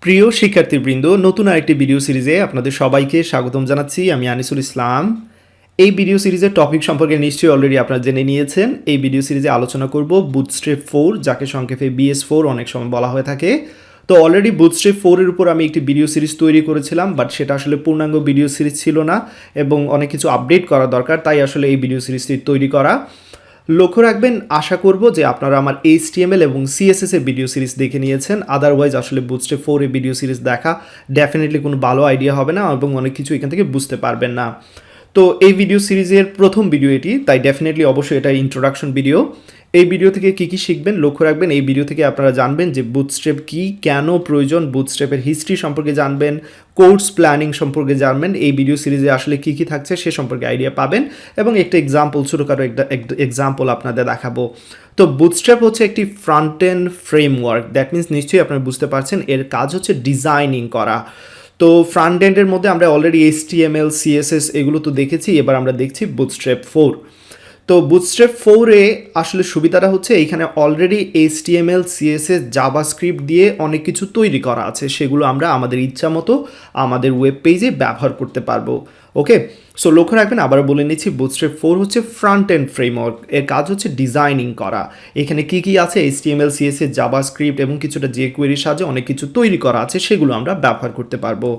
প্রিয় শিক্ষার্থীবৃন্দ, নতুন আরেকটি ভিডিও সিরিজে আপনাদের সবাইকে স্বাগতম জানাচ্ছি। আমি আনিসুল ইসলাম। এই ভিডিও সিরিজের টপিক সম্পর্কে নিশ্চয়ই অলরেডি আপনারা জেনে নিয়েছেন। এই ভিডিও সিরিজে আলোচনা করব বুটস্ট্র্যাপ 4, যাকে সংক্ষেপে BS4 অনেক সময় বলা হয়ে থাকে। তো অলরেডি বুটস্ট্র্যাপ 4 এর উপর আমি একটি ভিডিও সিরিজ তৈরি করেছিলাম, বাট সেটা আসলে পূর্ণাঙ্গ ভিডিও সিরিজ ছিল না এবং অনেক কিছু আপডেট করা দরকার, তাই আসলে এই ভিডিও সিরিজটি তৈরি করা। লক্ষ্য রাখবেন, আশা করব যে আপনারা আমার HTML এবং CSS এর ভিডিও সিরিজ দেখে নিয়েছেন। আদারওয়াইজ আসলে বুটস্ট্র্যাপ 4 এর ভিডিও সিরিজ দেখা ডেফিনেটলি কোনো ভালো আইডিয়া হবে না এবং অনেক কিছু এখান থেকে বুঝতে পারবেন না। তো এই ভিডিও সিরিজের প্রথম ভিডিও এটি, তাই ডেফিনেটলি অবশ্যই এটা ইন্ট্রোডাকশন ভিডিও। এই ভিডিও থেকে কী কী শিখবেন লক্ষ্য রাখবেন। এই ভিডিও থেকে আপনারা জানবেন যে বুটস্ট্র্যাপ কী, কেন প্রয়োজন, বুটস্ট্র্যাপের হিস্ট্রি সম্পর্কে জানবেন, কোর্স প্ল্যানিং সম্পর্কে জানবেন, এই ভিডিও সিরিজে আসলে কী কী থাকছে সে সম্পর্কে আইডিয়া পাবেন এবং একটা এক্সাম্পল, ছোটোখাটো একটা এক্সাম্পল আপনাদের দেখাবো। তো বুটস্ট্র্যাপ হচ্ছে একটি front end framework. That means নিশ্চয়ই আপনারা বুঝতে পারছেন এর কাজ হচ্ছে ডিজাইনিং করা। তো ফ্রন্ট এন্ডের মধ্যে আমরা অলরেডি HTML, CSS এগুলো তো দেখেছি, এবার আমরা দেখছি বুটস্ট্র্যাপ 4। তো বুটস্ট্র্যাপ 4-এ আসলে সুবিধাটা হচ্ছে এইখানে অলরেডি HTML, CSS, জাভাস্ক্রিপ্ট দিয়ে অনেক কিছু তৈরি করা আছে, সেগুলো আমরা আমাদের ইচ্ছা মতো আমাদের ওয়েব পেজে ব্যবহার করতে পারবো। ওকে, সো লক্ষ্য রাখবেন, আবারও বলে নিচ্ছি, বুটস্ট্র্যাপ 4 হচ্ছে ফ্রন্ট এন্ড ফ্রেমওয়ার্ক। এর কাজ হচ্ছে ডিজাইনিং করা। এখানে কী কী আছে, HTML, CSS, জাভাস্ক্রিপ্ট এবং কিছুটা jQuery সাহায্যে অনেক কিছু তৈরি করা আছে, সেগুলো আমরা ব্যবহার করতে পারবো।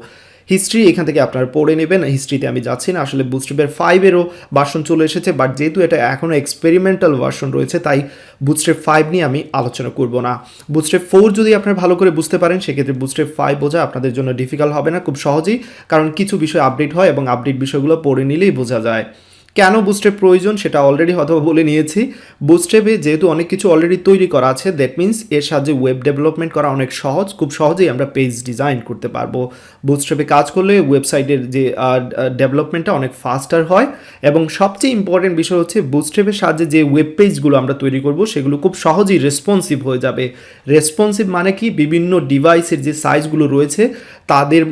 হিস্ট্রি এখান থেকে আপনারা পড়ে নেবেন, হিস্ট্রিতে আমি যাচ্ছি না। আসলে বুটস্ট্র্যাপের 5-এরও ভার্সন চলে এসেছে, বাট যেহেতু এটা এখনও এক্সপেরিমেন্টাল ভার্সন রয়েছে, তাই বুটস্ট্র্যাপ 5 নিয়ে আমি আলোচনা করব না। বুটস্ট্র্যাপ 4 যদি আপনারা ভালো করে বুঝতে পারেন, সেক্ষেত্রে বুটস্ট্র্যাপ 5 বোঝা আপনাদের জন্য ডিফিকাল্ট হবে না, খুব সহজেই, কারণ কিছু বিষয় আপডেট হয় এবং আপডেট বিষয়গুলো পড়ে নিলেই বোঝা যায়। কেন বুটস্ট্র্যাপ প্রয়োজন সেটা অলরেডি হয়তো বলে নিয়েছি। বুটস্ট্র্যাপে যেহেতু অনেক কিছু অলরেডি তৈরি করা আছে, দ্যাট মিনস এর সাহায্যে ওয়েব ডেভেলপমেন্ট করা অনেক সহজ, খুব সহজেই আমরা পেজ ডিজাইন করতে পারবো। বুটস্ট্র্যাপে কাজ করলে ওয়েবসাইটের যে ডেভেলপমেন্টটা অনেক ফাস্টার হয় এবং সবচেয়ে ইম্পর্টেন্ট বিষয় হচ্ছে বুটস্ট্র্যাপের সাহায্যে যে ওয়েব পেজগুলো আমরা তৈরি করব সেগুলো খুব সহজেই রেসপন্সিভ হয়ে যাবে। রেসপন্সিভ মানে কি, বিভিন্ন ডিভাইসের যে সাইজগুলো রয়েছে তাদের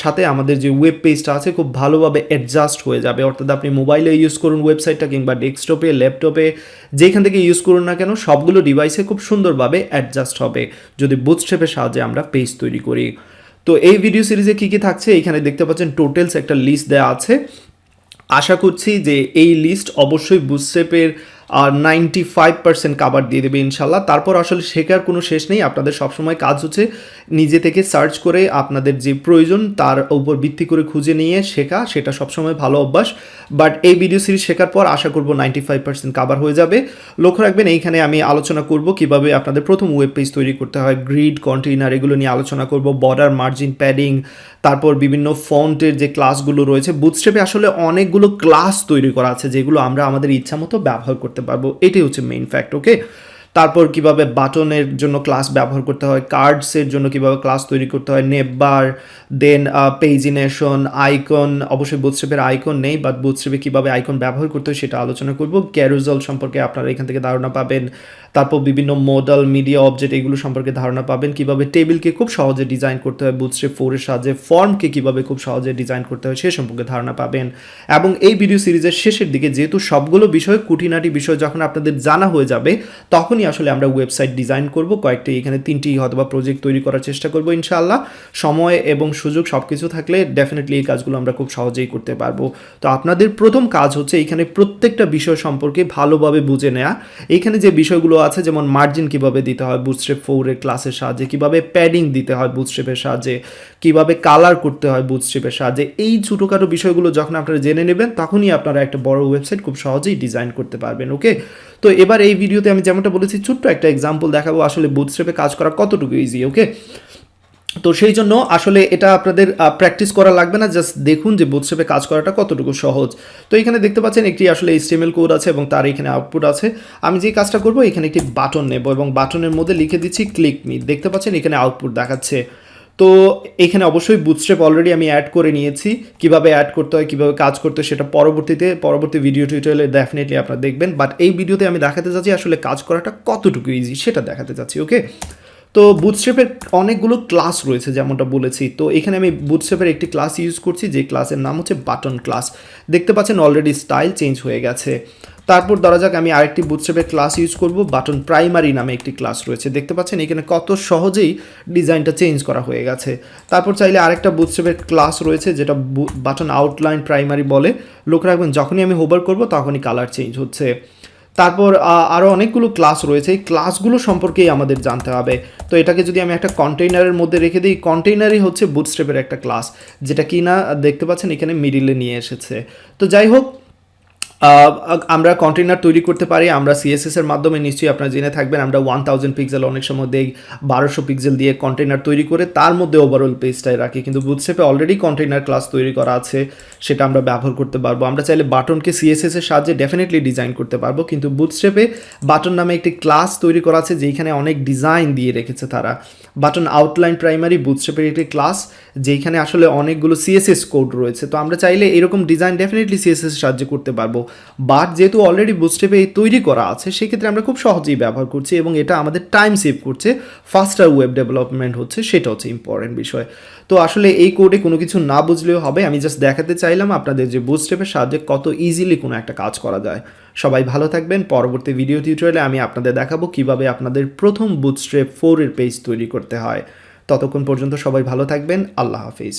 সাথে আমাদের যে ওয়েব পেজটা আছে খুব ভালোভাবে অ্যাডজাস্ট হয়ে যাবে। অর্থাৎ আপনি মোবাইলে ইউজ করুন ওয়েবসাইটটা, কিংবা ডেস্কটপে, ল্যাপটপে, যেখান থেকে ইউজ করুন না কেন, সবগুলো ডিভাইসে খুব সুন্দরভাবে অ্যাডজাস্ট হবে যদি বুটস্ট্র্যাপের সাহায্যে আমরা পেজ তৈরি করি। তো এই ভিডিও সিরিজে কী কী থাকছে এখানে দেখতে পাচ্ছেন, টোটালস একটা লিস্ট দেওয়া আছে। আশা করছি যে এই লিস্ট অবশ্যই বুটস্ট্র্যাপের 95% কাভার দিয়ে দেবে ইনশাল্লাহ। তারপর আসলে শেখার কোনো শেষ নেই, আপনাদের সবসময় কাজ হচ্ছে নিজে থেকে সার্চ করে আপনাদের যে প্রয়োজন তার উপর ভিত্তি করে খুঁজে নিয়ে শেখা, সেটা সবসময় ভালো অভ্যাস। বাট এই ভিডিও সিরিজ শেখার পর আশা করব 95% কাভার হয়ে যাবে। লক্ষ্য রাখবেন, এইখানে আমি আলোচনা করব কিভাবে আপনাদের প্রথম ওয়েব পেজ তৈরি করতে হয়, গ্রিড, কন্টেইনার, এগুলো নিয়ে আলোচনা করব, বর্ডার, মার্জিন, প্যাডিং, তারপর বিভিন্ন ফন্টের যে ক্লাসগুলো রয়েছে। বুটস্ট্র্যাপে আসলে অনেকগুলো ক্লাস তৈরি করা আছে যেগুলো আমরা আমাদের ইচ্ছা মতো ব্যবহার করতে পারবো, এটাই হচ্ছে মেইন ফ্যাক্ট। ওকে, তারপর কিভাবে বাটনের জন্য ক্লাস ব্যবহার করতে হয়, কার্ডসের জন্য কিভাবে ক্লাস তৈরি করতে হয়, নেবার, দেন পেজিনেশন, আইকন। অবশ্যই বুটস্ট্র্যাপের আইকন নেই, বাট বুটস্ট্র্যাপে কীভাবে আইকন ব্যবহার করতে হয় সেটা আলোচনা করব। ক্যারুজাল সম্পর্কে আপনারা এখান থেকে ধারণা পাবেন। তারপর বিভিন্ন মডেল, মিডিয়া অবজেক্ট, এগুলো সম্পর্কে ধারণা পাবেন। কিভাবে টেবিলকে খুব সহজে ডিজাইন করতে হয় বুটস্ট্র্যাপ 4 এর সাহায্যে, ফর্মকে কিভাবে খুব সহজে ডিজাইন করতে হয় সে সম্পর্কে ধারণা পাবেন। এবং এই ভিডিও সিরিজের শেষের দিকে যেহেতু সবগুলো বিষয়, খুঁটিনাটি বিষয় যখন আপনাদের জানা হয়ে যাবে, তখনই আসলে আমরা ওয়েবসাইট ডিজাইন করব। কয়েকটি, এখানে 3টি হয়তোবা প্রজেক্ট তৈরি করার চেষ্টা করব ইনশাআল্লাহ। সময় এবং সুযোগ সব কিছু থাকলে ডেফিনেটলি এই কাজগুলো আমরা খুব সহজেই করতে পারবো। তো আপনাদের প্রথম কাজ হচ্ছে এখানে প্রত্যেকটা বিষয় সম্পর্কে ভালোভাবে বুঝে নেওয়া। এখানে যে বিষয়গুলো আছে, যেমন মার্জিন কিভাবে দিতে হয় বুটস্ট্র্যাপ 4 এর ক্লাসের সাহায্যে, কিভাবে প্যাডিং দিতে হয় বুটস্ট্র্যাপের সাহায্যে, কিভাবে কালার করতে হয় বুটস্ট্র্যাপের সাহায্যে, এই ছোটোখাটো বিষয়গুলো যখন আপনারা জেনে নেবেন তখনই আপনারা একটা বড় ওয়েবসাইট খুব সহজেই ডিজাইন করতে পারবেন। ওকে, তো এবার এই ভিডিওতে আমি যেমনটা বলেছি ছোট্ট একটা এক্সাম্পল দেখাবো আসলে বুটস্ট্র্যাপে কাজ করা কতটুকু ইজি। ওকে, তো সেই জন্য আসলে এটা আপনাদের প্র্যাকটিস করা লাগবে না, জাস্ট দেখুন যে বুটস্ট্র্যাপে কাজ করাটা কতটুকু সহজ। তো এখানে দেখতে পাচ্ছেন একটি আসলে HTML কোড আছে এবং তার এখানে আউটপুট আছে। আমি যে কাজটা করব, এখানে একটি বাটন নেব এবং বাটনের মধ্যে লিখে দিচ্ছি ক্লিক মি। দেখতে পাচ্ছেন এখানে আউটপুট দেখাচ্ছে। তো এখানে অবশ্যই বুটস্ট্র্যাপ অলরেডি আমি অ্যাড করে নিয়েছি। কিভাবে অ্যাড করতে হয়, কিভাবে কাজ করতে হয় সেটা পরবর্তী ভিডিও টিউটোরিয়ালে ডেফিনেটলি আপনারা দেখবেন। বাট এই ভিডিওতে আমি দেখাতে চাচ্ছি আসলে কাজ করাটা কতটুকু ইজি সেটা দেখাতে চাচ্ছি। ওকে, তো বুটস্ট্র্যাপের অনেকগুলো ক্লাস রয়েছে যেমনটা বলেছি। তো এখানে আমি বুটস্ট্র্যাপের একটি ক্লাস ইউজ করছি যে ক্লাসের নাম হচ্ছে বাটন ক্লাস। দেখতে পাচ্ছেন অলরেডি স্টাইল চেঞ্জ হয়ে গেছে। তারপর ধরা যাক আমি আরেকটি বুটস্ট্র্যাপের ক্লাস ইউজ করব, বাটন প্রাইমারি নামে একটি ক্লাস রয়েছে, দেখতে পাচ্ছেন এখানে কত সহজেই ডিজাইনটা চেঞ্জ করা হয়ে গেছে। তারপর চাইলে আরেকটা বুটস্ট্র্যাপের ক্লাস রয়েছে যেটা বাটন আউটলাইন প্রাইমারি বলে, লক্ষ্য রাখবেন যখনই আমি হোভার করব তখনই কালার চেঞ্জ হচ্ছে। তারপর আরও অনেকগুলো ক্লাস রয়েছে, এই ক্লাসগুলো সম্পর্কেই আমাদের জানতে হবে। তো এটাকে যদি আমি একটা কন্টেইনারের মধ্যে রেখে দিই, কন্টেইনারই হচ্ছে বুটস্ট্র্যাপের একটা ক্লাস, যেটা কি না দেখতে পাচ্ছেন এখানে মিডিলে নিয়ে এসেছে। তো যাই হোক, আমরা কন্টেইনার তৈরি করতে পারি আমরা সিএসএস এর মাধ্যমে, নিশ্চয়ই আপনারা জেনে থাকবেন আমরা 1000 পিক্সেল অনেক সময় দেই 1200 পিক্সেল দিয়ে কন্টেইনার তৈরি করে তার মধ্যে ওভারঅল পেজটাই রাখি, কিন্তু বুটস্ট্র্যাপে অলরেডি কন্টেইনার ক্লাস তৈরি করা আছে, সেটা আমরা ব্যবহার করতে পারবো। আমরা চাইলে বাটনকে সিএসএস এর সাহায্যে ডেফিনেটলি ডিজাইন করতে পারবো, কিন্তু বুটস্ট্র্যাপে বাটন নামে একটি ক্লাস তৈরি করা আছে যেখানে অনেক ডিজাইন দিয়ে রেখেছে তারা। বাটন আউটলাইন প্রাইমারি বুটস্ট্র্যাপের একটি ক্লাস যেখানে আসলে অনেকগুলো সিএসএস কোড রয়েছে, তো আমরা চাইলে এরকম ডিজাইন ডেফিনেটলি সিএসএস এর সাহায্যে করতে পারবো। বাট যেহেতু অলরেডি বুটস্ট্র্যাপে তৈরি করা আছে সেক্ষেত্রে আমরা খুব সহজেই ব্যবহার করছি এবং এটা আমাদের টাইম সেভ করছে, ফাস্টার ওয়েব ডেভেলপমেন্ট হচ্ছে, সেটা হচ্ছে ইম্পর্টেন্ট বিষয়। তো আসলে এই কোডে কোনো কিছু না বুঝলেও হবে, আমি জাস্ট দেখাতে চাইলাম আপনাদের যে বুটস্ট্র্যাপের সাহায্যে কত ইজিলি কোনো একটা কাজ করা যায়। সবাই ভালো থাকবেন, পরবর্তী ভিডিও টিউটোরিয়ালে আমি আপনাদের দেখাবো কিভাবে আপনাদের প্রথম বুটস্ট্র্যাপ 4 এর পেজ তৈরি করতে হয়। ততক্ষণ পর্যন্ত সবাই ভালো থাকবেন, আল্লাহ হাফিজ।